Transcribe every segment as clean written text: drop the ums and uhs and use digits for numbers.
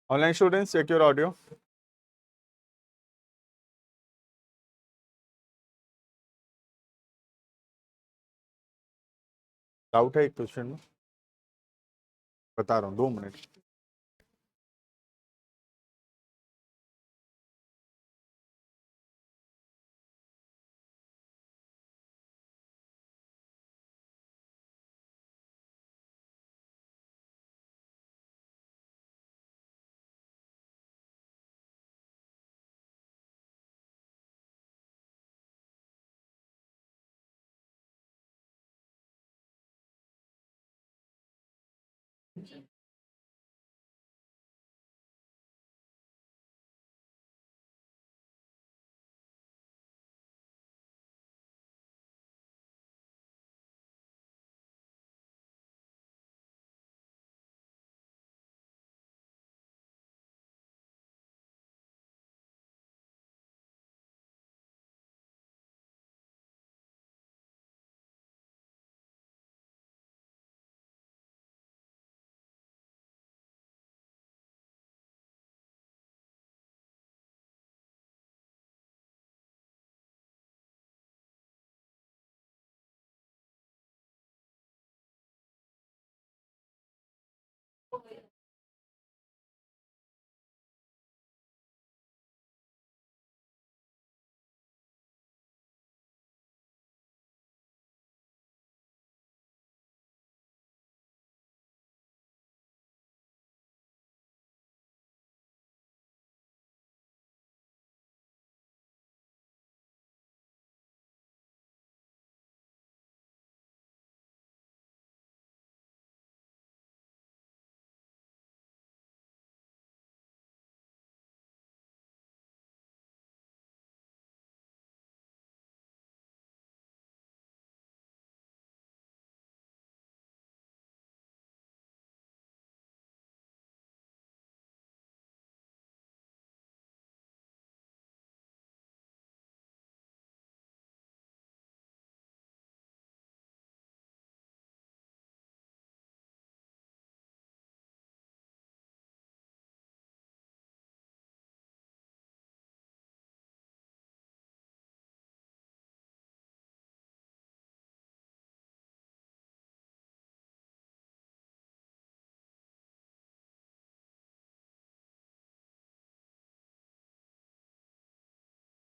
Online students, check your audio. Doubt है एक question में, बता रहा हूँ 2 minute.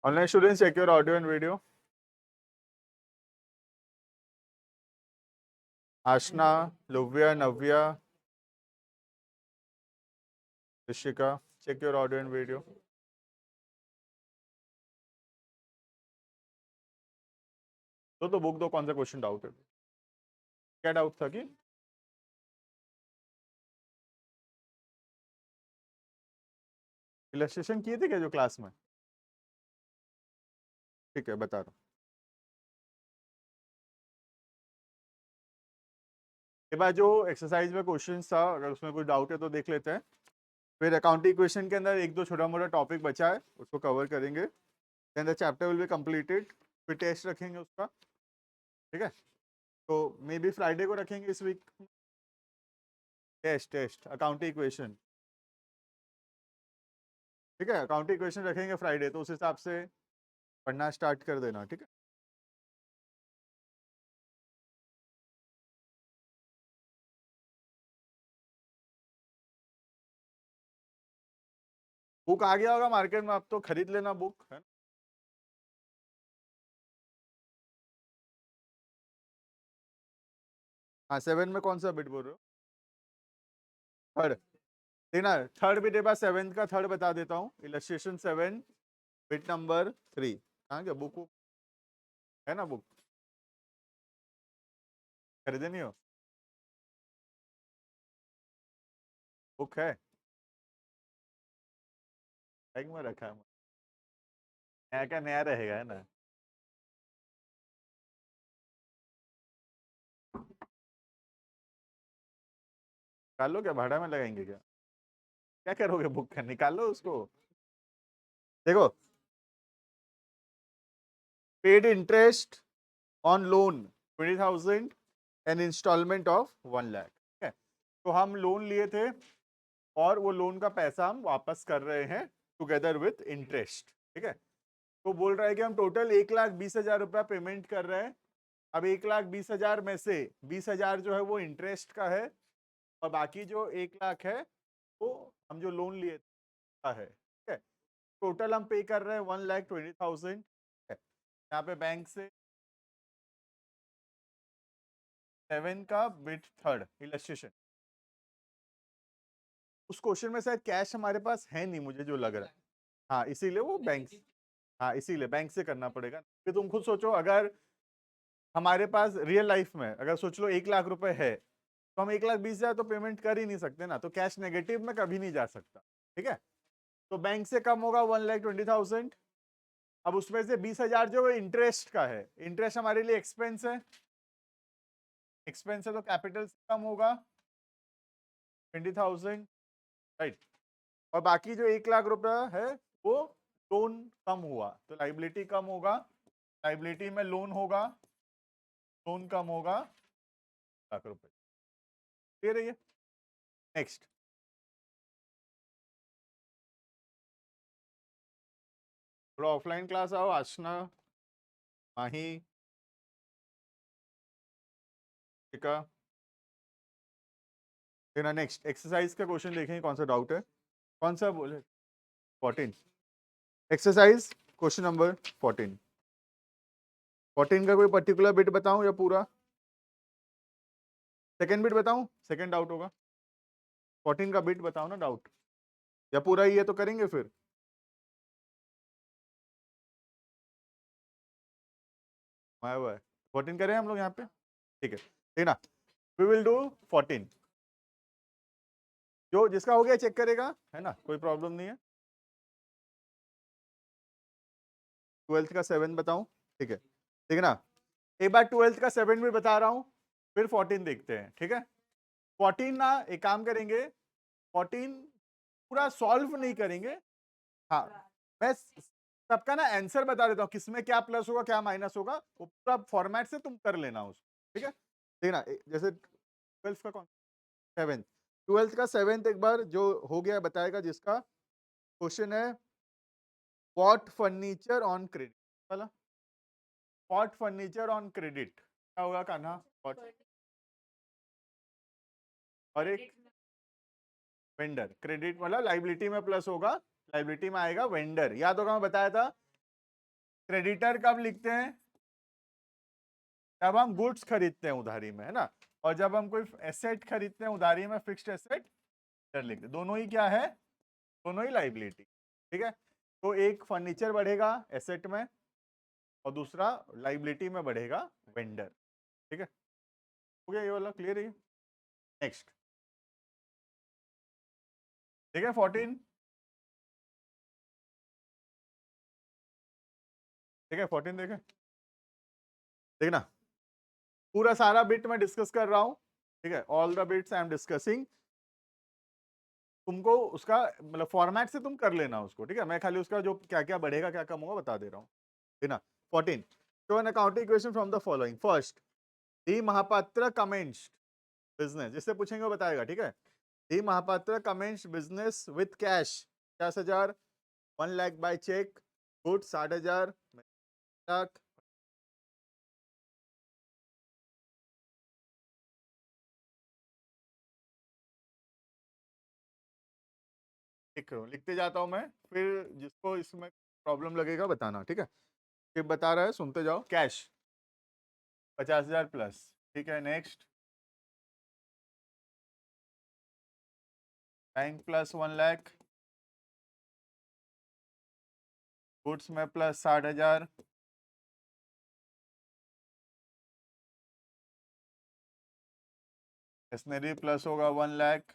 Online students, check your audio and video. Aashna, Luvya, Navya, Rishika, check your audio and video. तो बुक दो, कौन सा क्वेश्चन डाउट है? क्या डाउट था कि इलस्ट्रेशन किए थे क्या जो क्लास में? ठीक है, बता रहा हूँ। ये बार जो एक्सरसाइज में क्वेश्चन था, अगर उसमें कोई डाउट है तो देख लेते हैं। फिर अकाउंटिंग क्वेश्चन के अंदर एक दो छोटा मोटा टॉपिक बचा है, उसको कवर करेंगे। Then the chapter will be completed. फिर टेस्ट रखेंगे उसका, ठीक है? तो मे बी फ्राइडे को रखेंगे इस वीक। टेस्ट अकाउंटिंग इक्वेशन, ठीक है? अकाउंटिंग इक्वेशन रखेंगे फ्राइडे, तो उस हिसाब से पढ़ना स्टार्ट कर देना, ठीक है? बुक आ गया होगा मार्केट में, आप तो खरीद लेना बुक, है ना? हाँ, 7 में कौन सा बिट बोल रहे हो? थर्ड देना। थर्ड बिट एक बार 7 का थर्ड बता देता हूँ। Illustration 7 bit number 3। कहाँ गया बुक? है ना बुक? खरीदे नहीं हो? बुक है, बैग में रखा है। नया का नया रहेगा, है ना? निकाल लो, क्या भाड़ा में लगाएंगे क्या? क्या करोगे बुक का? निकाल लो उसको। देखो, paid interest on loan 20,000 an installment of 1 lakh, ठीक है? तो हम लोन लिए थे और वो लोन का पैसा हम वापस कर रहे हैं टुगेदर विथ इंटरेस्ट, ठीक है। तो बोल रहा है कि हम टोटल 1,20,000 रुपया पेमेंट कर रहे हैं। अब 1,20,000 में से 20,000 जो है वो इंटरेस्ट का है, और बाकी जो 1,00,000 है वो हम जो लोन लिए का है, ठीक है। टोटल हम पे कर रहे हैं 1,20,000, यहाँ पे बैंक से 7 का बिट थर्ड इलस्ट्रेशन। उस क्वेश्चन में शायद कैश हमारे पास है नहीं, मुझे जो लग रहा है। हाँ, इसीलिए वो बैंक, हाँ इसीलिए बैंक से करना पड़ेगा। फिर तुम खुद सोचो, अगर हमारे पास रियल लाइफ में अगर सोच लो 1,00,000 रुपए है, तो हम 1,20,000 तो पेमेंट कर ही नहीं सकते ना, तो कैश नेगेटिव में कभी नहीं जा सकता, ठीक है। तो बैंक से कम होगा 1,20,000। अब उसमें से 20,000 जो इंटरेस्ट का है, इंटरेस्ट हमारे लिए एक्सपेंस है, एक्सपेंस है तो कैपिटल से कम होगा 20,000, राइट। और बाकी जो 1,00,000 रुपया है वो लोन कम हुआ तो लाइबिलिटी कम होगा, लाइबिलिटी में लोन होगा, लोन कम होगा 1,00,000 रुपए, क्लियर है ये। नेक्स्ट, थोड़ा ऑफलाइन क्लास आओ, आशना, माही, टिका। फिर नेक्स्ट एक्सरसाइज का क्वेश्चन देखेंगे, कौन सा डाउट है, कौन सा बोले 14 एक्सरसाइज क्वेश्चन नंबर 14। 14 का कोई पर्टिकुलर बिट बताऊं या पूरा? सेकंड बिट बताऊं, सेकंड डाउट होगा। 14 का बिट बताओ ना डाउट, या पूरा ही है तो करेंगे फिर। आया हुआ है 14 करें हम लोग यहाँ पे, ठीक है, ठीक ना। वी विल डू 14, जो जिसका हो गया चेक करेगा, है ना, कोई प्रॉब्लम नहीं है। 12th का 7 बताऊं, ठीक है, ठीक है ना। एक बार 12th का 7 भी बता रहा हूं, फिर 14 देखते हैं, ठीक है। 14 ना, एक काम करेंगे, 14 पूरा सॉल्व नहीं करेंगे। हाँ, मैं सबका ना आंसर बता देता हूँ, किसमें क्या प्लस होगा क्या माइनस होगा, वो पूरा फॉर्मेट से तुम कर लेना उसको, ठीक है। देखना जैसे 12th का कौन, 7th, 12th का 7th एक बार जो हो गया बताएगा, जिसका क्वेश्चन है व्हाट फर्नीचर ऑन क्रेडिट वाला। व्हाट फर्नीचर ऑन क्रेडिट क्या होगा कान्हा? What? और एक वेंडर, क्रेडिट मतलब लाइबिलिटी में प्लस होगा, लाइबिलिटी में आएगा वेंडर। याद होगा मैं बताया था, क्रेडिटर कब लिखते हैं? जब हम गुड्स खरीदते हैं उधारी में, है ना, और जब हम कोई एसेट खरीदते हैं उधारी में, फिक्स्ड एसेट कर लिखते हैं। दोनों ही क्या है? दोनों ही लाइबिलिटी, ठीक है। तो एक फर्नीचर बढ़ेगा एसेट में, और दूसरा लाइबिलिटी में बढ़ेगा वेंडर, ठीक है। हो गया ये वाला, क्लियर है। नेक्स्ट, ठीक है 14, ठीक है 14 देखें, देखना पूरा सारा बिट मैं डिस्कस कर रहा हूं, ठीक है, all the bits I am discussing. तुमको उसका मतलब फॉर्मेट से तुम कर लेना उसको, ठीक है। मैं खाली उसका जो क्या क्या बढ़ेगा क्या कम होगा बता दे रहा हूँ, ठीक ना। 14, show an accounting equation from the following. First, D Mahapatra commenced business, जिससे पूछेंगे वो बताएगा, ठीक है। D Mahapatra commenced business with cash 50,000, 1,00,000 by cheque, good 60,000, lakh. लिख रहा हूँ, लिखते जाता हूँ मैं, फिर जिसको इसमें प्रॉब्लम लगेगा बताना, ठीक है। फिर बता रहा है, सुनते जाओ। कैश 50,000 प्लस, ठीक है। नेक्स्ट, बैंक प्लस 1,00,000, गुड्स में प्लस 60,000, स्टेशनरी प्लस होगा 1,00,000,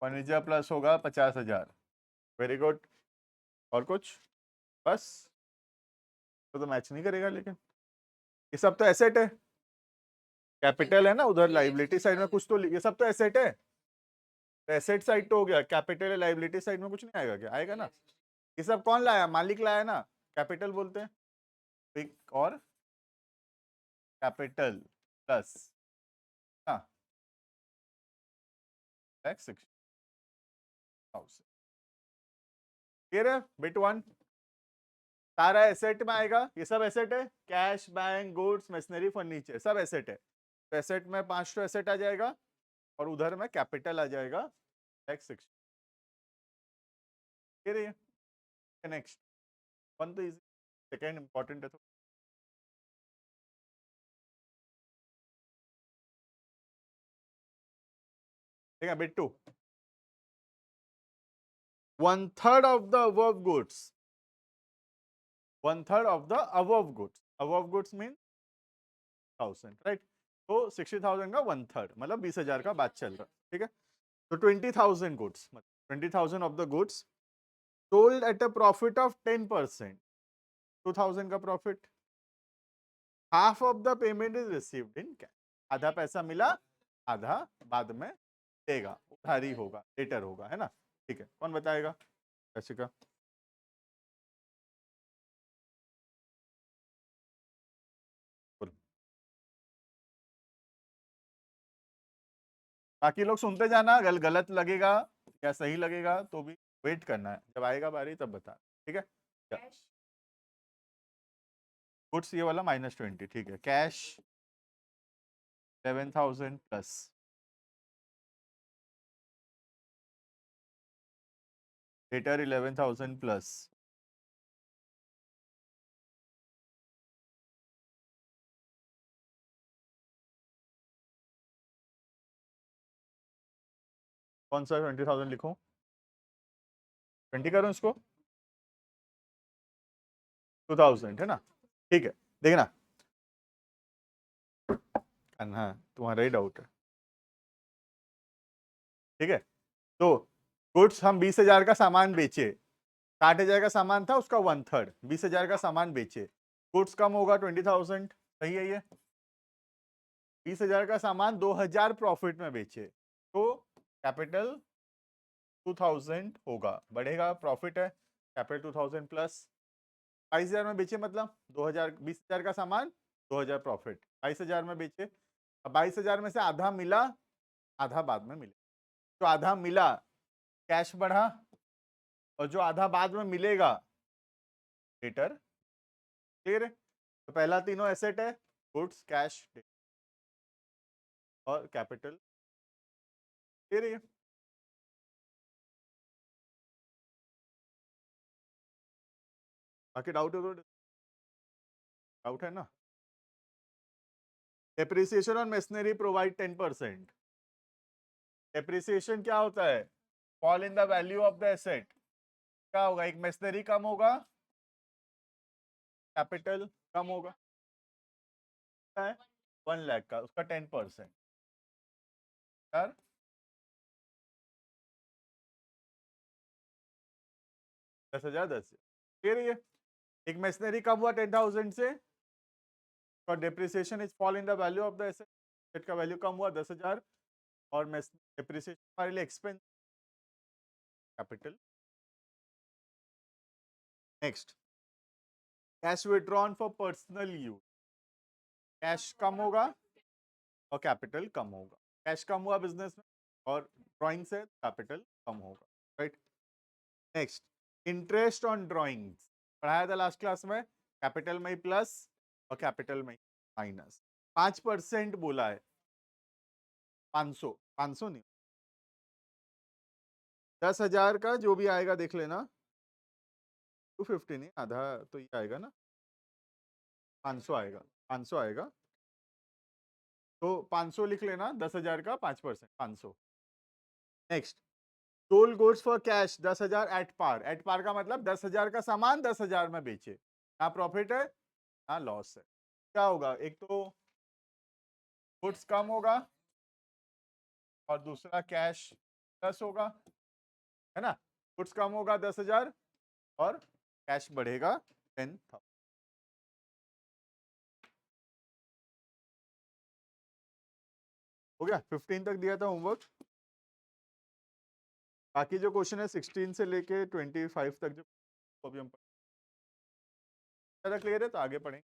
फर्नीचर प्लस होगा 50,000। Very good. और कुछ? बस, तो मैच नहीं करेगा, लेकिन ये सब तो एसेट है, कैपिटल है ना, उधर लाइबिलिटी साइड में कुछ तो, ये सब तो एसेट है। एसेट साइड तो हो गया, कैपिटल है, लाइबिलिटी साइड में कुछ नहीं आएगा क्या? आएगा ना। ये सब कौन लाया? मालिक लाया ना, कैपिटल बोलते हैं। पिक और कैपिटल प्लस, हाँ, 1,60,000। क्लियर है? बिट 1 सारा एसेट में आएगा, ये सब एसेट है, cash, bank, goods, machinery, furniture, सब एसेट है। तो एसेट में 5 एसेट आ जाएगा और उधर में कैपिटल आ जाएगा x60। क्लियर है? नेक्स्ट वन तो इजी, सेकेंड इंपॉर्टेंट है। तो ठीक है, bit 2 1/3 of the above goods, 1/3 of the above goods, above goods mean 1000, right? तो 60,000 का 1/3 मतलब 20,000 का बात चल रहा है। ठीक है, तो 20,000 goods, 20,000 of the goods sold at a profit of 10%, 2,000 का profit. Half of the payment is received in cash, आधा पैसा मिला, आधा बाद में देगा, उधारी होगा, लेटर होगा, है ना? ठीक है, कौन बताएगा कैसे का? बाकी लोग सुनते जाना, गलत लगेगा या सही लगेगा तो भी वेट करना है, जब आएगा बारी तब बता। ठीक है, गुड्स ये वाला -20, ठीक है। कैश 11,000 प्लस, लेटर 11,000 प्लस, कौन सा 20,000 लिखूं? 20 करूं इसको? 2,000 है ना? ठीक है, देखना हाँ, तुम्हारा ही डाउट है। ठीक है, तो गुड्स हम 20,000 का सामान बेचे, 60,000 का सामान था, उसका 1/3, 20,000 का सामान बेचे, गुड्स कम होगा 20,000, सही है ये? 20,000 का सामान 2,000 प्रॉफिट में बेचे तो कैपिटल 2,000 होगा, बढ़ेगा, प्रॉफिट है, कैपिटल 2,000 प्लस 22,000 में बेचे, मतलब 2,000, 20,000 का सामान, 2,000 प्रॉफिट, 22,000 में बेचे। अब 22,000 में से आधा मिला, आधा बाद में मिले, तो आधा मिला कैश बढ़ा, और जो आधा बाद में मिलेगा लेटर। क्लियर है? तो पहला तीनों एसेट है, गुड्स, कैश और कैपिटल। क्लियर है? बाकी डाउट है तो डाउट है ना? Depreciation on machinery provide 10%। Depreciation क्या होता है? Fall in the value of the asset. क्या होगा? एक मशीनरी कम होगा, कैपिटल कम होगा, 1 लाख का, उसका 10%, यार 10,000, 10। क्लियर है? एक मशीनरी कम हुआ 10,000 से, और depreciation is fall in the value of the asset का वैल्यू कम हुआ 10,000, और डेप्रिसिएशन हमारे लिए expense, capital. Next, cash withdrawn for personal use, cash कम होगा और कैपिटल कम होगा, कैश कम हुआ बिजनेस में और ड्राइंग से कैपिटल कम होगा, right? Next, interest on drawings पढ़ाया था लास्ट क्लास में, कैपिटल में ही प्लस और कैपिटल में ही माइनस। 5% बोला है, 500, 500 नहीं, 10,000 का जो भी आएगा देख लेना, 250 नहीं, आधा तो ये आएगा ना, 500 आएगा, 500 आएगा, तो 500 लिख लेना, 10,000 का 5%, 500। Next, sold goods for cash 10,000 at par, at par का मतलब 10,000 का सामान 10,000 में बेचे, ना प्रॉफिट है ना लॉस है। क्या होगा? एक तो गुड्स कम होगा और दूसरा कैश प्लस होगा, है ना? गुड्स कम होगा 10,000 और कैश बढ़ेगा 10,000। हो गया? 15 तक दिया था होमवर्क, बाकी जो क्वेश्चन है 16 से लेके 25 तक जो अभी हम क्लियर है तो आगे पढ़ेंगे,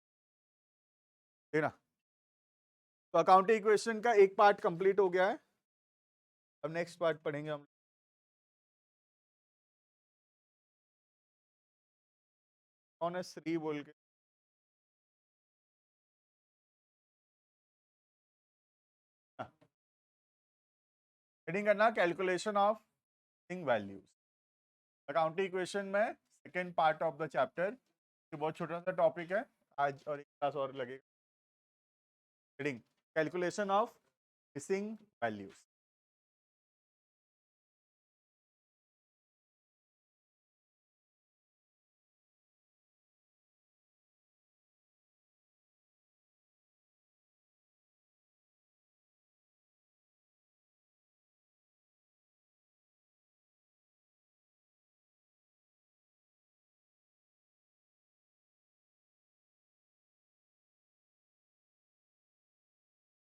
है ना? तो अकाउंटिंग इक्वेशन का एक पार्ट कंप्लीट हो गया है। अब नेक्स्ट पार्ट पढ़ेंगे हम कौन है श्री बोल के। हेडिंग करना calculation of values. Accounting equation में second part of the chapter, बहुत छोटा सा टॉपिक है, आज और एक क्लास और लगेगा। Heading calculation of missing values.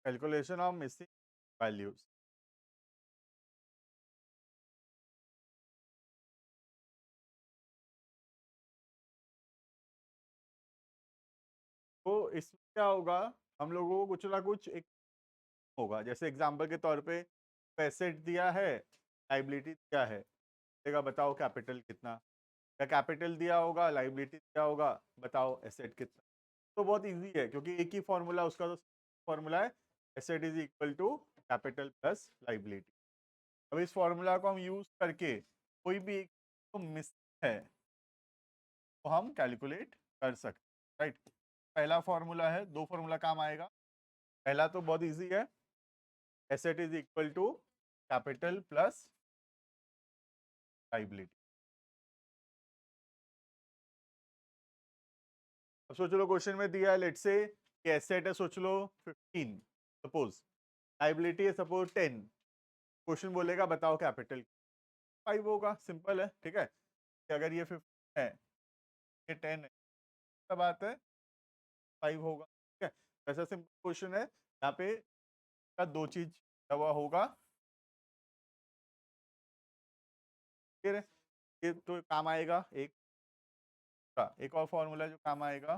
Calculation of missing values. तो इसमें क्या होगा, हम लोगों को कुछ ना कुछ एक होगा, जैसे एग्जांपल के तौर पे एसेट दिया है, लाइबिलिटी दिया है, देगा बताओ कैपिटल कितना, या कैपिटल दिया होगा, लाइबिलिटी दिया होगा, बताओ एसेट कितना। तो बहुत इजी है क्योंकि एक ही फॉर्मूला उसका, तो फॉर्मूला है asset is equal to capital plus liability. अब इस फॉर्मूला को हम यूज करके कोई भी एक तो मिस है तो हम कैलकुलेट कर सकते, राइट। पहला फॉर्मूला है, दो फॉर्मूला काम आएगा। पहला तो बहुत इजी है, asset is equal to capital plus liability. अब सोच लो क्वेश्चन में दिया है, लेट्स से कि एसेट है सोच लो 15, सपोज लाइबिलिटी है सपोज 10। क्वेश्चन बोलेगा बताओ कैपिटल 5 होगा, सिंपल है, ठीक है। कि अगर ये 15 है, ये 10 है, सब बात है 5 होगा, ठीक है। ऐसा सिंपल क्वेश्चन है, यहाँ पे का दो चीज हुआ होगा, फिर ये तो काम आएगा। एक और फॉर्मूला जो काम आएगा,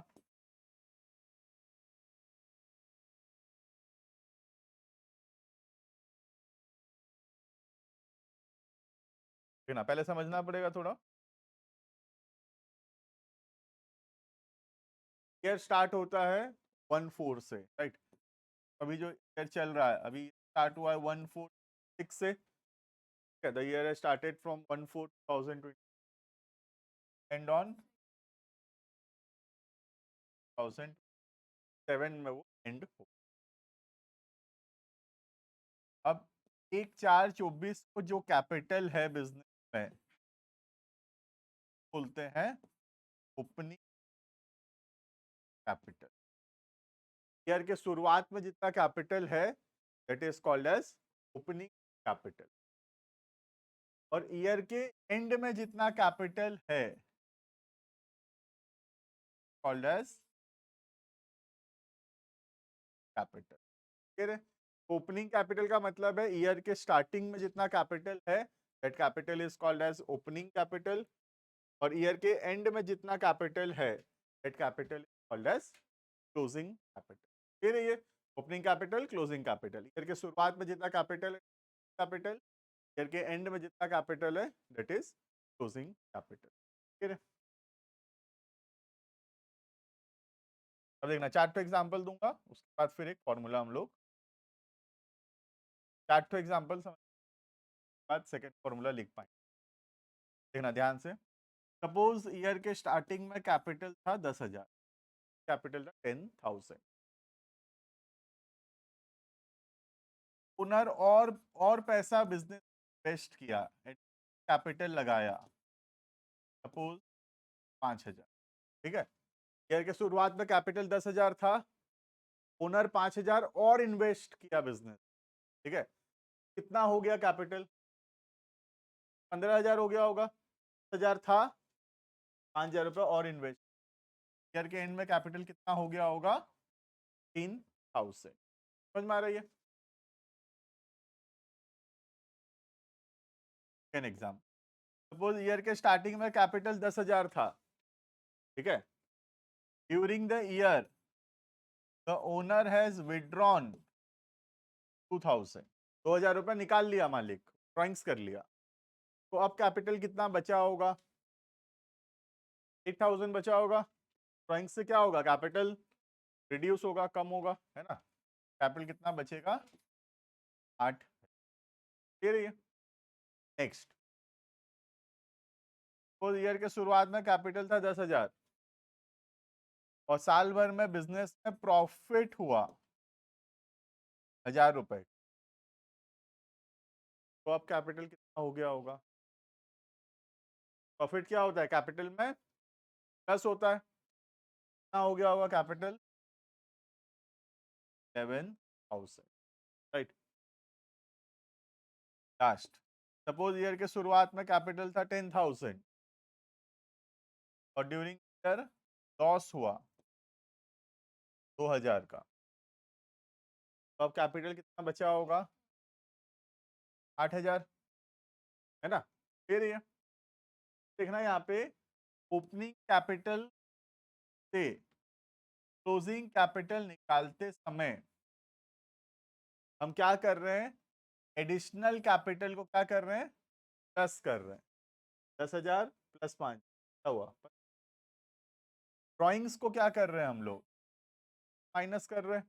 ठीक है ना, पहले समझना पड़ेगा थोड़ा। ईयर स्टार्ट होता है 1/4 से, राइट। अभी जो ईयर चल रहा है, अभी स्टार्ट हुआ है 1/4/6 से, ठीक है। The year started from 1/4/2020 and on 2007 में वो एंड हो। अब 1/4/24 को जो कैपिटल है बिजनेस में, बोलते हैं ओपनिंग कैपिटल। ईयर के शुरुआत में जितना कैपिटल है that is called as opening capital, और ईयर के एंड में जितना कैपिटल है कॉल्ड एज कैपिटल। फिर ओपनिंग कैपिटल का मतलब है ईयर के स्टार्टिंग में जितना कैपिटल है that capital is called as opening capital, और ईयर के एंड में जितना कैपिटल है that capital is called as closing capital. फिर ये opening capital, closing capital, year के शुरुआत में जितना कैपिटल है कैपिटल, ईयर के एंड में जितना कैपिटल है दैट इज क्लोजिंग कैपिटल। ठीक है। अब देखना, चार्ट पे एग्जांपल दूंगा, उसके बाद फिर एक फॉर्मूला हम लोग, चार्ट पे एग्जांपल समझ बाद सेकंड फॉर्मूला लिख पाएंगे। देखना ध्यान से, सपोज ईयर के स्टार्टिंग में कैपिटल था 10,000, कैपिटल था 10,000। ओनर और पैसा बिजनेस इन्वेस्ट किया, कैपिटल लगाया सपोज 5,000, ठीक है। ईयर के शुरुआत में कैपिटल 10,000 था, ओनर 5,000 और इन्वेस्ट किया बिजनेस, ठीक है। कितना हो गया कैपिटल? 15,000 हो गया होगा। 10,000 था, 5,000 रुपये और इन्वेस्ट, ईयर के एंड में कैपिटल कितना हो गया होगा? 3,000। समझ में आ रही है? एन एग्जाम, सपोज ईयर के स्टार्टिंग में कैपिटल 10,000 था, ठीक है। During the year the owner has withdrawn 2,000, ₹2000 निकाल लिया मालिक, ड्रॉइंग्स कर लिया, तो अब कैपिटल कितना बचा होगा? 8000 बचा होगा। ड्रॉइंग से क्या होगा? कैपिटल रिड्यूस होगा, कम होगा, है ना? कैपिटल कितना बचेगा? 8। क्लियर है? नेक्स्ट, तो ईयर के शुरुआत में कैपिटल था 10,000 और साल भर में बिजनेस में प्रॉफिट हुआ ₹1000, तो अब कैपिटल कितना हो गया होगा? प्रॉफिट क्या होता है? कैपिटल में प्लस होता है, कितना हो गया होगा capital? 11,000, right. Last, suppose year के शुरुआत में कैपिटल था 10,000 और ड्यूरिंग ईयर लॉस हुआ 2000 का, तो अब कैपिटल कितना बचा होगा? 8000, है ना? फिर ये देखना यहाँ पे, ओपनिंग कैपिटल से क्लोजिंग कैपिटल निकालते समय हम क्या कर रहे हैं? एडिशनल कैपिटल को क्या कर रहे हैं? प्लस कर रहे हैं। 10,000 प्लस 5 हुआ। ड्रॉइंग्स को क्या कर रहे हैं हम लोग? माइनस कर रहे हैं,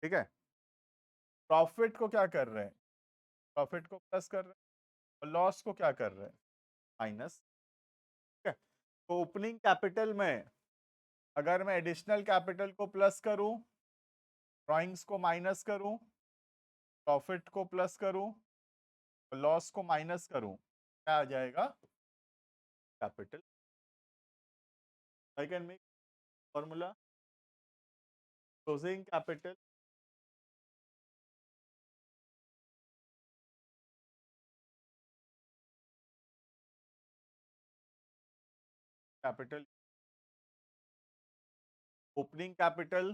ठीक है। प्रॉफिट को क्या कर रहे हैं? प्रॉफिट को प्लस कर रहे हैं और लॉस को क्या कर रहे हैं? माइनस, ठीक है। तो ओपनिंग कैपिटल में अगर मैं एडिशनल कैपिटल को प्लस करूं, ड्रॉइंग्स को माइनस करूं, प्रॉफिट को प्लस करूं, लॉस को माइनस करूं, क्या आ जाएगा? Capital. I can make formula, closing capital capital opening capital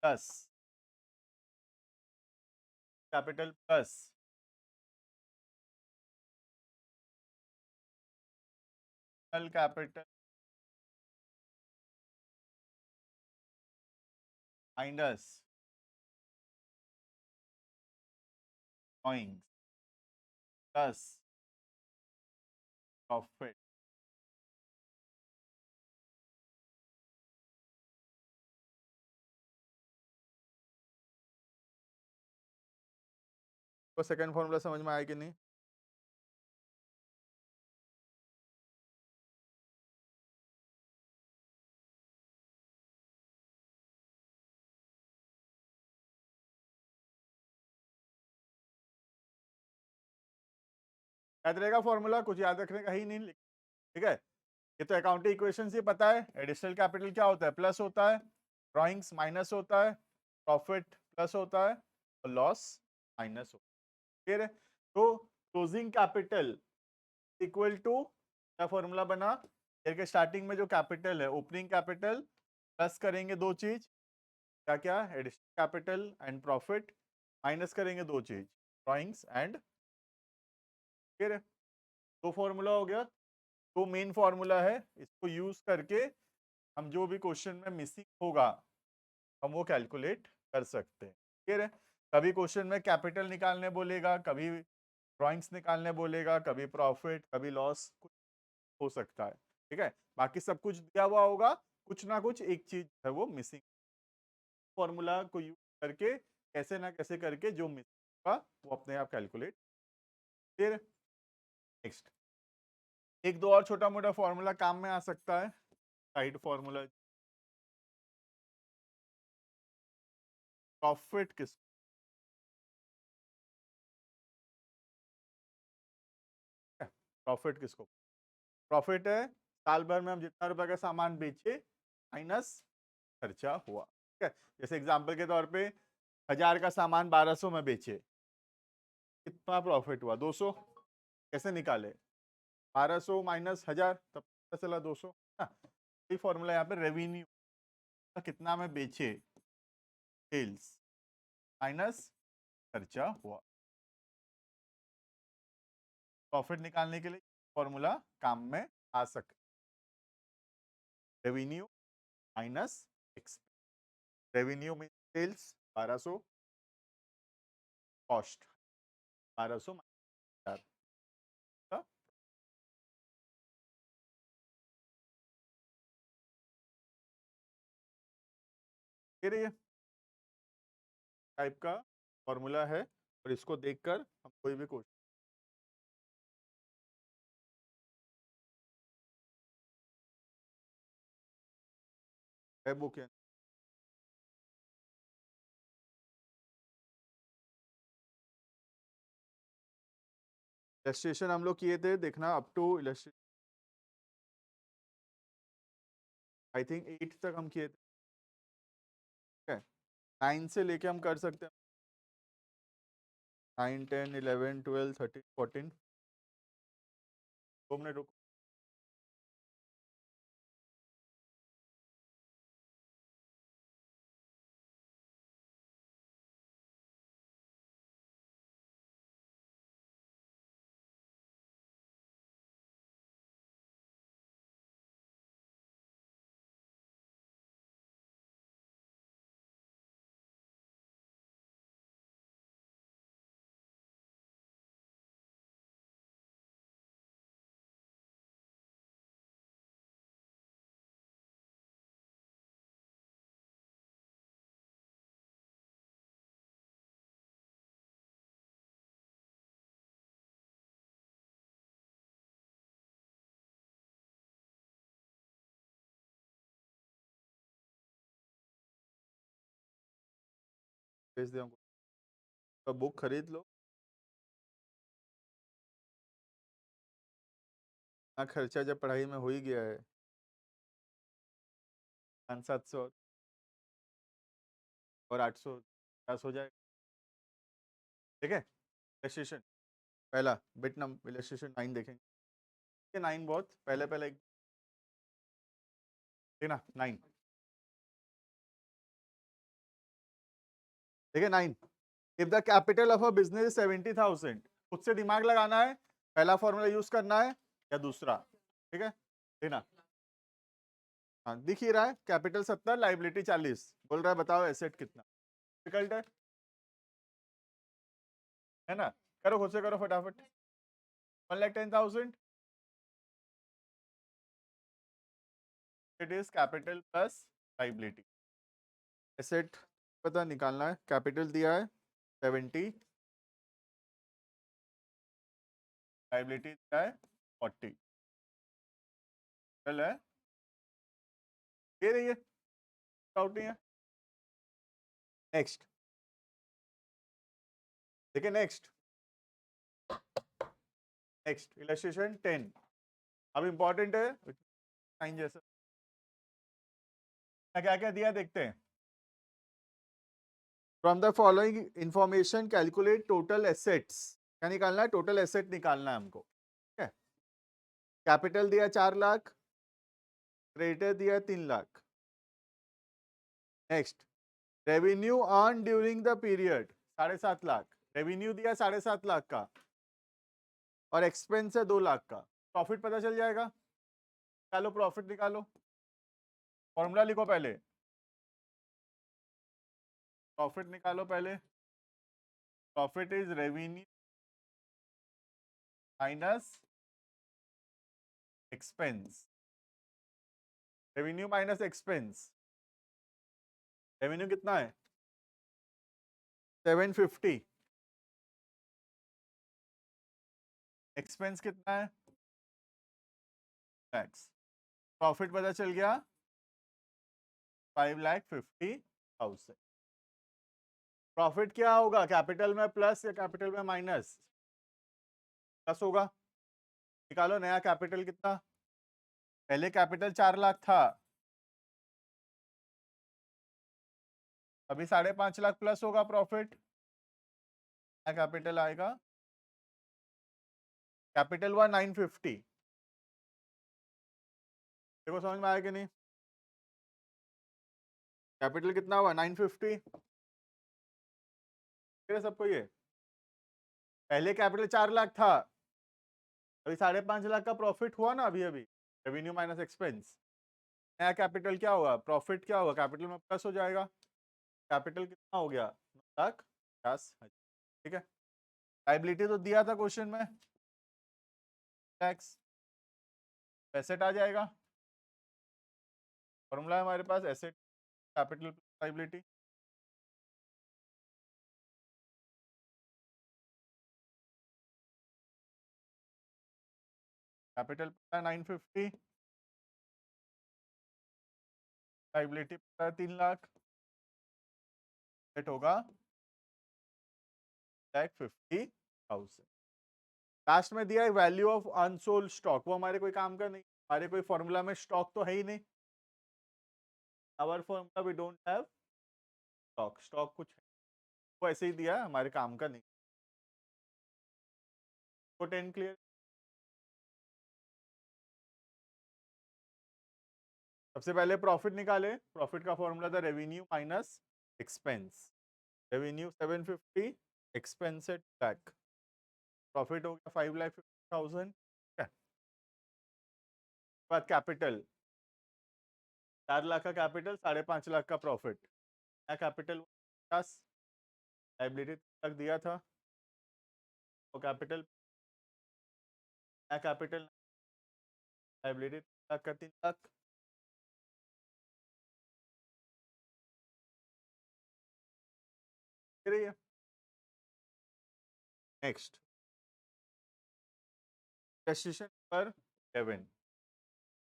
plus capital plus capital minus drawings plus profit. तो सेकंड फॉर्मूला समझ में आया कि नहीं? याद रहेगा फॉर्मूला? कुछ याद रखने का ही नहीं, ठीक है। ये तो अकाउंटिंग इक्वेशन से पता है, एडिशनल कैपिटल क्या होता है? प्लस होता है, ड्रॉइंग्स माइनस होता है, प्रॉफिट प्लस होता है और लॉस माइनस होता है, क्लियर है? तो क्लोजिंग कैपिटल इक्वल टू क्या फॉर्मूला बना? ईयर के स्टार्टिंग में जो कैपिटल है, ओपनिंग कैपिटल प्लस करेंगे दो चीज, क्या क्या? Additional capital and profit, minus करेंगे दो चीज, ड्रॉइंग्स एंड, क्लियर है? दो फॉर्मूला हो गया। तो मेन फॉर्मूला है, इसको यूज करके हम जो भी क्वेश्चन में मिसिंग होगा हम वो कैलकुलेट कर सकते हैं, क्लियर है? कभी क्वेश्चन में कैपिटल निकालने बोलेगा, कभी ड्राइंग्स निकालने बोलेगा, कभी प्रॉफिट, कभी लॉस, कुछ हो सकता है, ठीक है। बाकी सब कुछ दिया हुआ होगा, कुछ ना कुछ एक चीज है वो मिसिंग। फॉर्मूला को यूज करके कैसे ना कैसे करके जो मिसिंग होगा वो अपने आप कैलकुलेट, क्लियर है? नेक्स्ट, एक दो और छोटा मोटा फॉर्मूला काम में आ सकता है, साइड फॉर्मूला। प्रॉफिट किस, प्रॉफिट किसको? प्रॉफिट है साल भर में हम जितना रुपए का सामान बेचे माइनस खर्चा हुआ, ठीक है। जैसे एग्जांपल के तौर पे 1000 का सामान 1200 में बेचे, कितना प्रॉफिट हुआ? 200। कैसे निकाले? 1200 माइनस 1000, तब पता चला 200। यही फॉर्मूला यहाँ पे, रेवेन्यू कितना में बेचे, सेल्स माइनस खर्चा हुआ। प्रॉफिट निकालने के लिए फॉर्मूला काम में आ सकता है। Revenue minus expense. रेवेन्यू में सेल्स 1200, कॉस्ट 1200 का ये टाइप का फॉर्मूला है, और इसको देखकर हम कोई भी क्वेश्चन है बुक है। इलस्ट्रेशन हम लोग किए थे, देखना up to illustration I think 8 तक हम किए थे, ठीक है। 9 से लेके हम कर सकते हैं 9 10 11 12 13 14। 2 मिनट रुको। भेज दिया हमको, तो बुक खरीद लो ना, खर्चा जब पढ़ाई में हो ही गया है 500 700 और 800 10 हो जाएगा, ठीक है। इलस्ट्रेशन पहला बिट नंबर इलस्ट्रेशन 9 देखेंगे, ये 9 बहुत पहले पहले ठीक ना। 9 ठीक है। 9 if the capital of a business 70,000, खुद से दिमाग लगाना है, पहला फॉर्मूला यूज करना है या दूसरा, ठीक है, ठीक ना। हाँ दिख ही रहा है, कैपिटल 70 लाइबिलिटी 40, बोल रहा है बताओ एसेट कितना। डिफिकल्ट है ना, करो खुद से करो फटाफट। 1,10,000 it is capital plus liability. Asset पता निकालना है, कैपिटल दिया है 70, लाइबिलिटी दिया है 40, चल है ये रही है, डाउट नहीं है। नेक्स्ट देखिए, नेक्स्ट नेक्स्ट इलस्ट्रेशन 10, अब इंपॉर्टेंट है साइन जैसा, क्या क्या दिया देखते हैं। From the following information calculate total assets, क्या निकालना है, टोटल एसेट निकालना है हमको, ठीक है। कैपिटल दिया 4 लाख, क्रेडिटर दिया 3 lakh. Next revenue earn during the period 7.5 lakh, revenue दिया 7.5 लाख का, और एक्सपेंस है 2 लाख का। प्रॉफिट पता चल जाएगा, निकालो प्रॉफिट निकालो, फॉर्मूला लिखो पहले, प्रॉफिट निकालो पहले। Profit is revenue minus expense, revenue minus expense. Revenue कितना है 750, एक्सपेंस कितना है टैक्स। प्रॉफिट पता चल गया 5,50,000। प्रॉफिट क्या होगा, कैपिटल में प्लस या कैपिटल में माइनस, प्लस होगा। निकालो नया कैपिटल कितना, पहले कैपिटल 4 लाख था, अभी 5.5 लाख प्लस होगा प्रॉफिट, नया कैपिटल आएगा, कैपिटल हुआ 950। देखो समझ में आया कि नहीं, कैपिटल कितना हुआ 950, सबको ये पहले कैपिटल 4 लाख था, अभी 5.5 लाख का प्रॉफिट हुआ ना अभी अभी, रेवेन्यू माइनस एक्सपेंस, नया कैपिटल क्या होगा, प्रॉफिट क्या होगा, कैपिटल में प्लस हो जाएगा। कैपिटल कितना हो गया, 9,50,000। ठीक है, लाइबिलिटी तो दिया था क्वेश्चन में, टैक्स, एसेट आ जाएगा। फॉर्मूला है हमारे पास, asset capital liability. Capital 950, liability 3 lakh, set होगा 50,000। लास्ट में दिया है वैल्यू ऑफ अनसोल्ड स्टॉक, वो हमारे कोई काम का नहीं, हमारे कोई फॉर्मूला में स्टॉक तो है ही नहीं। Our formula we don't have stock, stock कुछ है, वो ऐसे ही दिया है, हमारे काम का नहीं। तो 10 क्लियर। सबसे पहले प्रॉफिट निकाले, प्रॉफिट का फॉर्मूला था revenue minus expense. Revenue 750, expense 2 lakh, profit हो गया 5,50,000। बाद कैपिटल 4 लाख का कैपिटल, 5.5 लाख का प्रॉफिट। नया कैपिटल 50, लाइबिलिटी 3 लाख दिया था, तो कैपिटल, नया कैपिटल, लाइबिलिटी 3 लाख का 3 लाख। Next question number 11।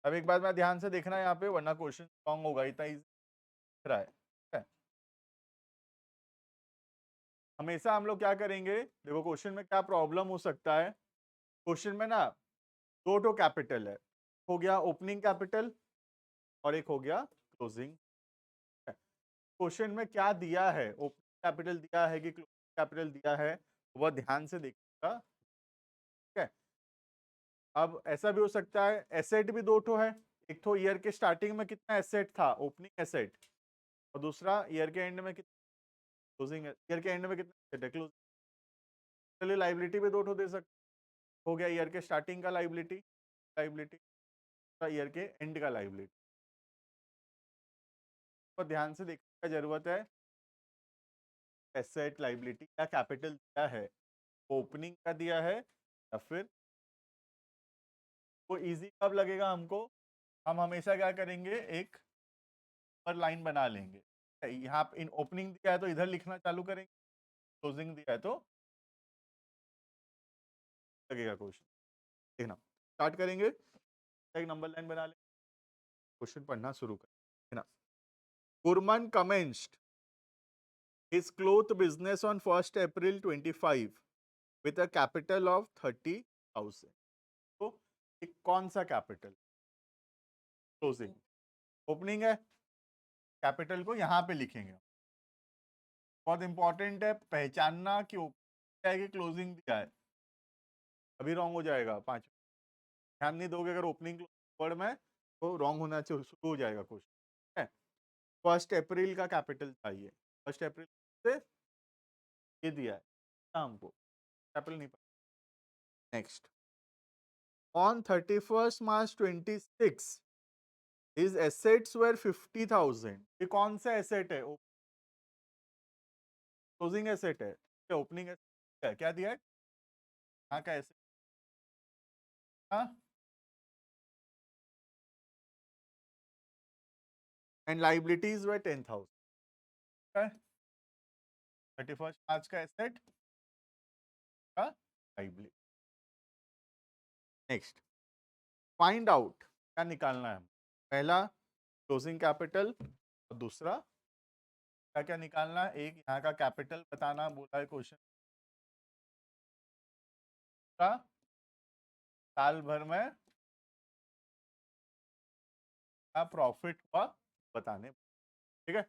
अब एक बात मैं ध्यान से देखना है यहाँ पे, वरना क्वेश्चन रॉन्ग होगा, इतना इजी दिख रहा है। ठीक है? हमेशा हम लोग क्या करेंगे, देखो क्वेश्चन में क्या प्रॉब्लम हो सकता है, क्वेश्चन में ना दो टो कैपिटल है, हो गया ओपनिंग कैपिटल और एक हो गया क्लोजिंग। क्वेश्चन में क्या दिया है, ओपनिंग कैपिटल दिया है कि क्लोजिंग कैपिटल दिया है, वह ध्यान से देखिएगा। ठीक है, अब ऐसा भी हो सकता है एसेट भी दो ठो है, एक तो ईयर के स्टार्टिंग में कितना एसेट था, ओपनिंग एसेट, और दूसरा ईयर के एंड में कितना क्लोजिंग, ईयर के एंड में कितना एसेट है, क्लोजिंग। चलिए लाइबिलिटी भी दो ठो दे सकते, हो गया ईयर के स्टार्टिंग का लाइबिलिटी, लाइबिलिटी ईयर के एंड का लाइबिलिटी। तो ध्यान से देखने का जरूरत है, एसेट लाइबिलिटी क्या कैपिटल दिया है, ओपनिंग का दिया है या फिर, वो इजी कब लगेगा हमको, हम हमेशा क्या करेंगे, एक पर लाइन बना लेंगे। यहाँ पे इन ओपनिंग दिया है तो इधर लिखना चालू करेंगे, क्लोजिंग दिया है तो लगेगा क्वेश्चन। देखना स्टार्ट करेंगे, एक नंबर लाइन बना लेंगे, क्वेश्चन पढ़ना शुरू करें। ना, Gurman commenced his cloth business on 1st April 25 with a capital of 30,000। तो एक कौन सा कैपिटल, क्लोजिंग, ओपनिंग है, कैपिटल को यहाँ पे लिखेंगे। बहुत इंपॉर्टेंट है पहचानना कि ओपनिंग है कि क्लोजिंग दिया है, अभी रॉन्ग हो जाएगा। 5 ध्यान नहीं दोगे अगर ओपनिंग वर्ड में, तो रॉन्ग होना शुरू हो जाएगा क्वेश्चन। है 1st अप्रैल का कैपिटल चाहिए, 1st अप्रैल से ये दिया है हमको, कैपिटल नहीं पता। Next, on 31st March 26 his assets were 50,000। ये कौन सा एसेट है, क्लोजिंग एसेट है, ओपनिंग एसेट है, क्या दिया है, यहाँ का एसेट, हाँ, एंड लाइबिलिटीज वर 10,000। 31 मार्च का एसेट का लाइबिलिटी। नेक्स्ट, फाइंड आउट, क्या निकालना है, पहला क्लोजिंग कैपिटल और दूसरा क्या क्या निकालना है, एक यहाँ का कैपिटल बताना बोला है क्वेश्चन का, साल भर में क्या प्रॉफिट हुआ बताने। ठीक है,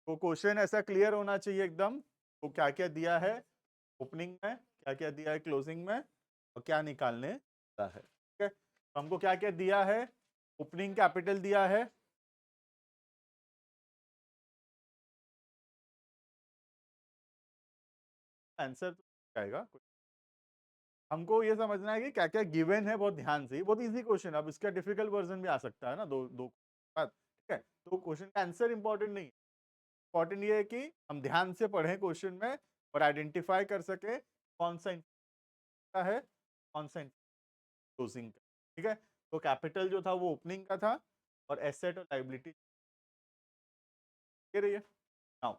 तो क्वेश्चन ऐसा क्लियर होना चाहिए एकदम, तो क्या क्या दिया है ओपनिंग में, क्या क्या दिया है क्लोजिंग में, और क्या निकालने का है। ठीक है, तो हमको क्या क्या दिया है, ओपनिंग कैपिटल दिया है, आंसर तो आएगा। हमको ये समझना है कि क्या क्या गिवन है, बहुत ध्यान से, बहुत इजी क्वेश्चन, अब इसका डिफिकल्ट वर्जन भी आ सकता है ना, दो दो। बात ठीक है। तो क्वेश्चन का आंसर इंपॉर्टेंट नहीं है, इंपॉर्टेंट ये है कि हम ध्यान से पढ़ें क्वेश्चन में और आइडेंटिफाई कर सके कौन सा का है, कौन सा क्लोजिंग का। ठीक है, तो कैपिटल जो था वो ओपनिंग का था और एसेट और लाइबिलिटी रही है। नाउ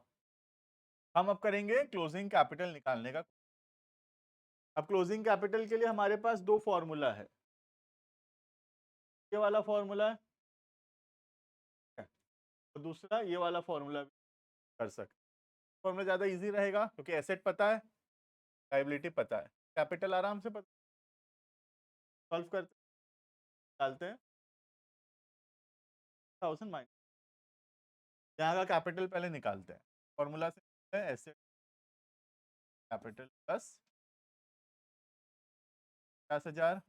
हम अब करेंगे क्लोजिंग कैपिटल निकालने का। अब क्लोजिंग कैपिटल के लिए हमारे पास दो फॉर्मूला है, ये वाला फॉर्मूला है और दूसरा ये वाला फॉर्मूला भी कर सकते। फॉर्मूला ज्यादा इजी रहेगा क्योंकि एसेट पता है, लाइबिलिटी पता है, कैपिटल आराम से पता, सॉल्व करते डालते हैं 1000 माइनस, यहाँ का कैपिटल पहले निकालते हैं। फॉर्मूला से एसेट कैपिटल प्लस 50,000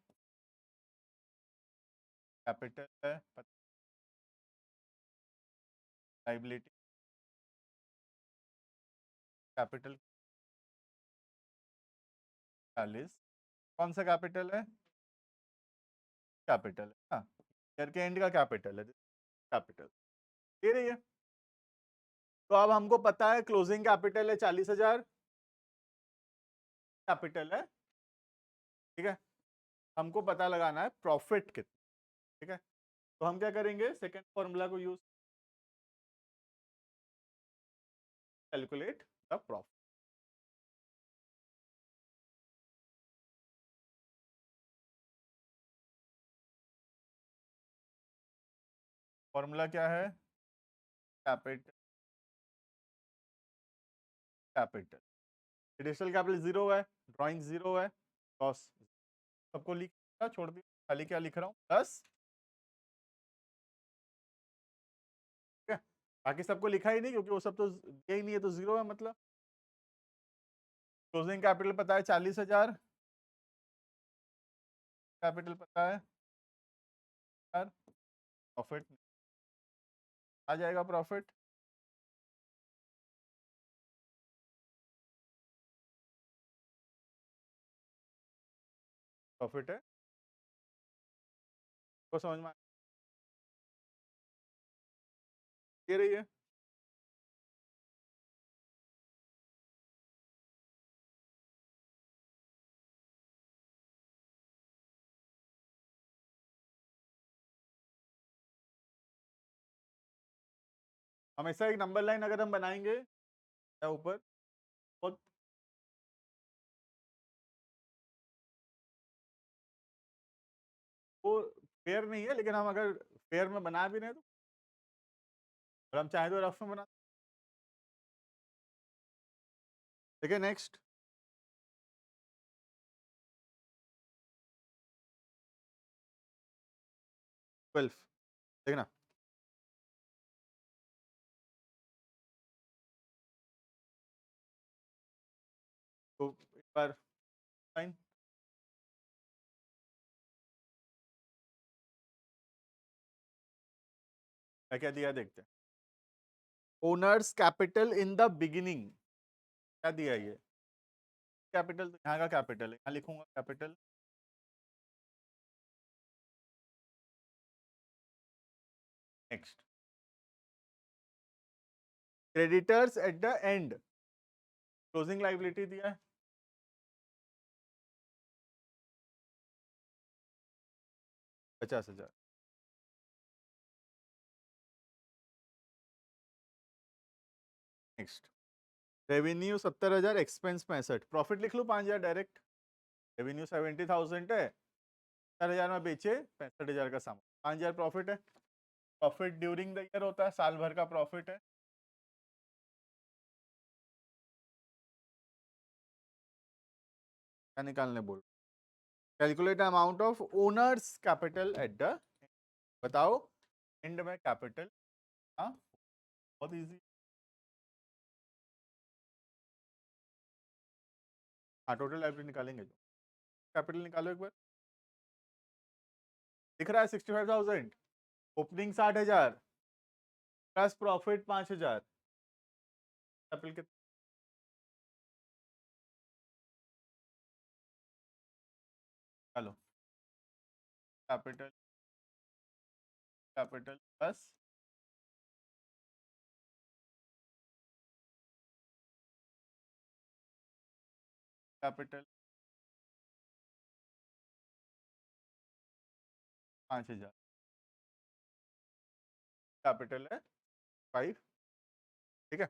कैपिटल है, लाइबिलिटी कैपिटल 40। कौन सा कैपिटल है? कैपिटल है हाँ, ईयर के एंड का कैपिटल है, कैपिटल दे रही है। तो अब हमको पता है क्लोजिंग कैपिटल है 40,000, कैपिटल है ठीक है। हमको पता लगाना है प्रॉफिट कितना, ठीक है। तो हम क्या करेंगे, सेकंड फॉर्मूला को use, calculate the profit. Formula क्या है? Capital capital additional capital zero है, ड्राइंग जीरो है, लॉस सबको लिखा छोड़ दिया, खाली क्या लिख रहा हूँ प्लस, ठीक है। बाकी सबको लिखा ही नहीं क्योंकि वो सब तो दिया ही नहीं है, तो जीरो है मतलब। क्लोजिंग कैपिटल पता है 40,000, कैपिटल पता है यार, प्रॉफिट आ जाएगा, प्रॉफिट प्रॉफिट है, तो समझ में आ रही है। हमेशा एक नंबर लाइन अगर हम बनाएंगे या ऊपर बहुत, वो फेयर नहीं है, लेकिन हम अगर फेयर में बना भी रहे हैं तो, और हम चाहे तो रफ में बना। ठीक है, नेक्स्ट 12 देखना। तो एक बार साइन क्या क्या दिया देखते हैं। Owners capital in the beginning, क्या दिया ये कैपिटल, तो यहाँ का कैपिटल है, यहाँ लिखूंगा capital. Next creditors at the end, closing liability दिया है 50,000। नेक्स्ट रेवेन्यू 70,000, एक्सपेंस 65, प्रॉफिट लिख लूँ 5,000 डायरेक्ट। रेवेन्यू 70,000 है, 4,000 में बेचे 65,000 का सामान, 5,000 प्रॉफिट है। प्रॉफिट ड्यूरिंग द ईयर होता है, साल भर का प्रॉफिट है। क्या निकालने बोल, calculate amount of owners capital at the, बताओ एंड में कैपिटल। हाँ बहुत इजी। हाँ टोटल लाइबिलिटी निकालेंगे, जो कैपिटल निकालो एक बार, दिख रहा है 65,000, ओपनिंग 60,000 प्लस प्रॉफिट 5,000, कैपिटल कितना? चलो capital capital plus capital 5,000, capital है 5। ठीक है,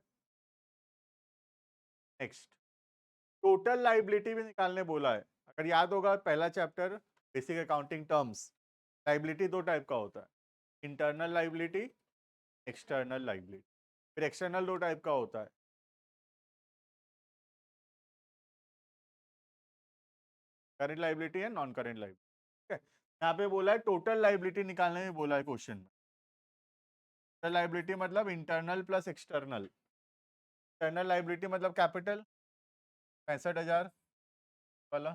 नेक्स्ट टोटल लाइबिलिटी भी निकालने बोला है। अगर याद होगा पहला chapter basic accounting terms, liability दो टाइप का होता है, इंटरनल लाइबिलिटी, एक्सटर्नल लाइबिलिटी। फिर एक्सटर्नल दो टाइप का होता है, करेंट लाइबिलिटी है, नॉन करेंट लाइबिलिटी। ठीक है, यहाँ पे बोला है टोटल लाइबिलिटी निकालने में बोला है क्वेश्चन में। टोटल लाइबिलिटी मतलब internal plus external. External liability मतलब कैपिटल 65,000 वाला,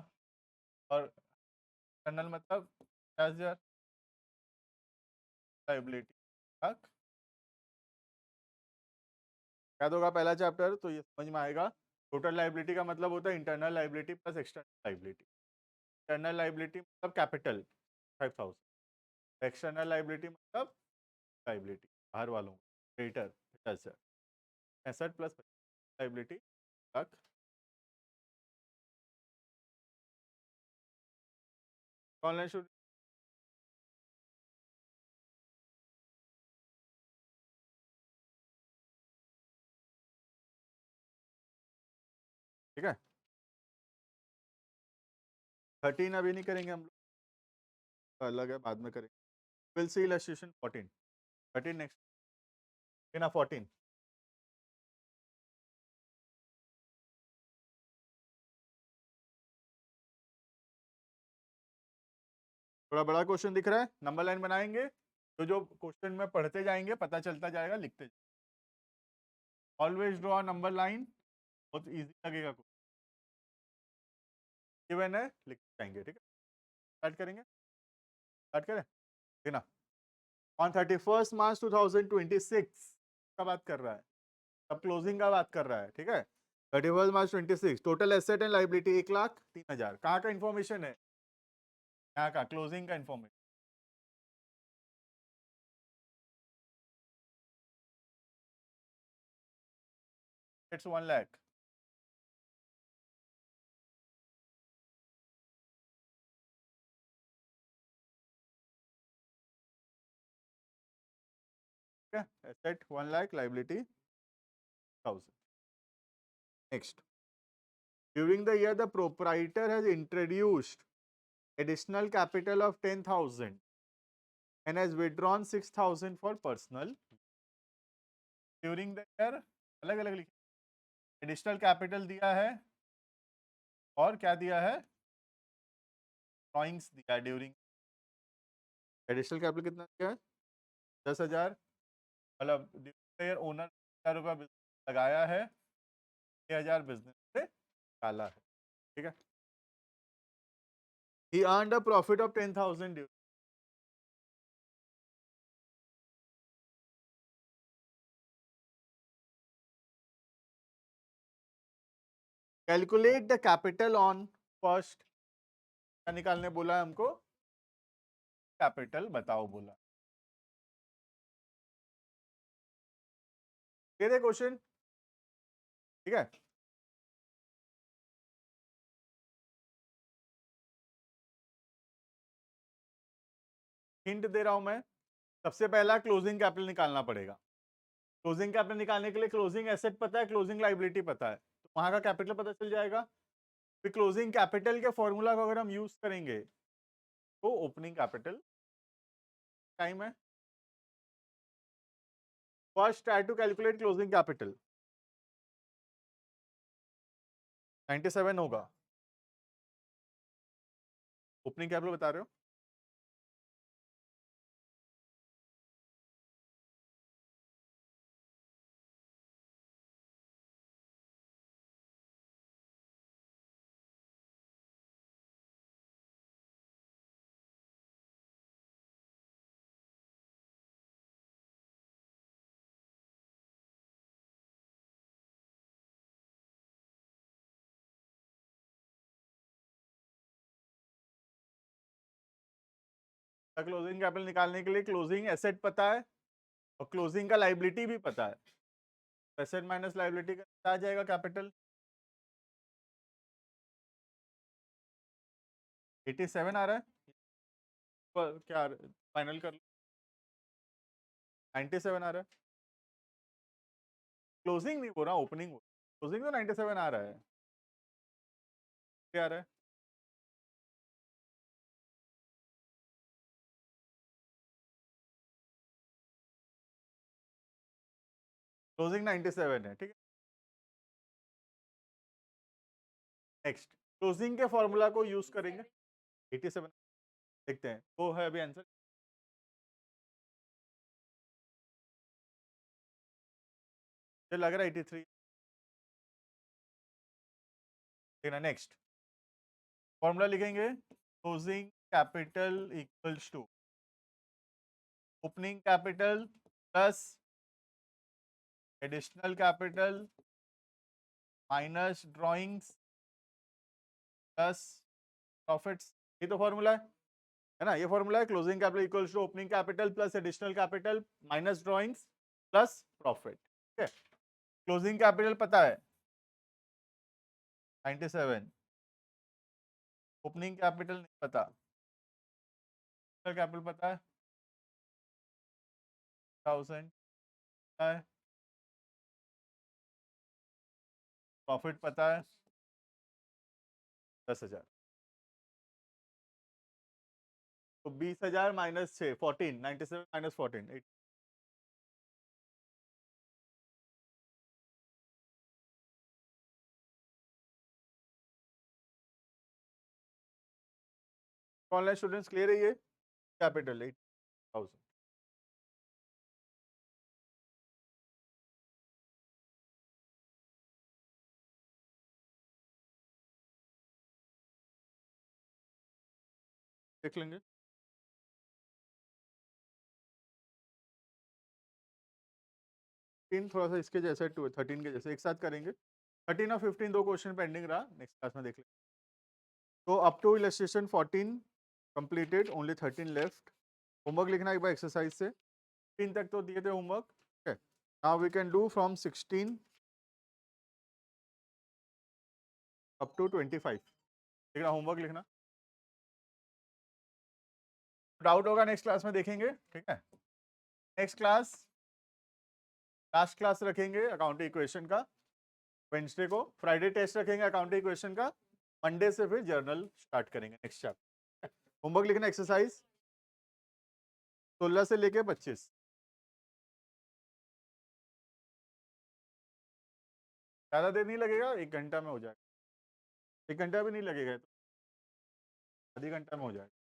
और एक्सटर्नल मतलब 50,000 लाइबिलिटी तक। याद होगा पहला चैप्टर तो ये समझ में आएगा। टोटल लाइबिलिटी का मतलब होता है internal liability plus external liability. Internal liability मतलब कैपिटल 5,000, एक्सटर्नल लाइबिलिटी मतलब लाइबिलिटी बाहर वालों क्रेडिटर 50,000, 65 प्लस लाइबिलिटी तक। ऑनलाइन शुरू। ठीक है, 13 अभी नहीं करेंगे हम लोग, अलग है बाद में करेंगे। विल सी इलस्ट्रेशन 14, 13 नेक्स्ट, ना 14। थोड़ा बड़ा क्वेश्चन दिख रहा है, नंबर लाइन बनाएंगे तो जो क्वेश्चन में पढ़ते जाएंगे पता चलता जाएगा, लिखते ऑलवेज ड्रॉ नंबर लाइन, बहुत इजी लगेगा। गिवन है, लिखते जाएंगे। ठीक है, स्टार्ट करेंगे, स्टार्ट करें। ठीक ना, ऑन 31 मार्च 2026 का बात कर रहा है, अब क्लोजिंग का बात कर रहा है। ठीक है, 31 मार्च 26 टोटल एसेट एंड लाइबिलिटी 1,03,000। कहाँ का इंफॉर्मेशन है, यहाँ का क्लोजिंग का इंफॉर्मेशन। इट्स 1 लाख। ठीक है, asset 1 lakh, liability 1,000। Next, during the year the proprietor has introduced additional capital of 10,000 and has withdrawn 6,000 for personal during the year. अलग अलग लिखे, एडिशनल कैपिटल दिया है और क्या दिया है, ड्रॉइंग्स दिया है ड्यूरिंग। एडिशनल कैपिटल कितना दिया है, 10,000, मतलब ड्यूरिंग द ईयर ओनर 1,000 रुपया बिजनेस लगाया है, 6,000 बिजनेस से डाला है। ठीक है, he earned a profit of 10,000 during। Calculate the capital on first, क्या निकालने बोला है हमको, कैपिटल बताओ बोला। दे दे क्वेश्चन। ठीक है, हिंट दे रहा हूं मैं। सबसे पहला क्लोजिंग कैपिटल निकालना पड़ेगा। क्लोजिंग कैपिटल निकालने के लिए क्लोजिंग एसेट पता है, क्लोजिंग लाइबिलिटी पता है, तो वहां का कैपिटल पता चल जाएगा। फिर क्लोजिंग कैपिटल के फॉर्मूला को अगर हम यूज करेंगे तो ओपनिंग कैपिटल टाइम है। First try to calculate closing capital, 97 होगा। ओपनिंग कैपिटल बता रहे हो, क्लोजिंग कैपिटल निकालने के लिए क्लोजिंग एसेट पता है और क्लोजिंग का लाइबिलिटी भी पता है। एसेट माइनस लाइबिलिटी का आ जाएगा कैपिटल। 87 आ रहा है क्या? फाइनल कर लो। 97 आ रहा है। क्लोजिंग नहीं हो रहा, ओपनिंग हो। क्लोजिंग तो 97 आ रहा है। क्या आ रहा है? क्लोजिंग 97 है, ठीक है। नेक्स्ट क्लोजिंग के फॉर्मूला को यूज करेंगे। 87 देखते हैं वो है अभी आंसर। मुझे लग रहा है 83 देखना। नेक्स्ट फॉर्मूला लिखेंगे, closing capital equals to opening capital plus additional capital minus drawings plus profits. ये तो फॉर्मूला है ना? ये फॉर्मूला है closing capital equals to opening capital plus additional capital minus drawings plus profit. ठीक है, क्लोजिंग कैपिटल पता है 97, ओपनिंग कैपिटल नहीं पता, कैपिटल पता है 1000 है, प्रॉफिट पता है 10,000। तो 20,000 minus 6 14, 97 minus 14 8। Online students clear है? ये कैपिटल 8,000। देख लेंगे। तीन थोड़ा सा इसके जैसे 13 के जैसे एक साथ करेंगे। 13 और 15 दो क्वेश्चन पेंडिंग रहा, नेक्स्ट क्लास में देख लेंगे। तो up to illustration 14 completed, only 13 left. Homework लिखना एक बार एक्सरसाइज से। 3 तक तो दिए थे होमवर्क, ठीक है। Now we can do from 16 up to 25। लिखना, होमवर्क लिखना। डाउट होगा नेक्स्ट क्लास में देखेंगे, ठीक है। नेक्स्ट क्लास लास्ट क्लास रखेंगे अकाउंटिंग इक्वेशन का वेंसडे को। फ्राइडे टेस्ट रखेंगे अकाउंटिंग इक्वेशन का। मंडे से फिर जर्नल स्टार्ट करेंगे नेक्स्ट चैप्टर। होमवर्क लिखना एक्सरसाइज 16 से लेके 25। ज़्यादा देर नहीं लगेगा, 1 घंटा में हो जाएगा। 1 घंटा भी नहीं लगेगा, तो आधी घंटा में हो जाएगा।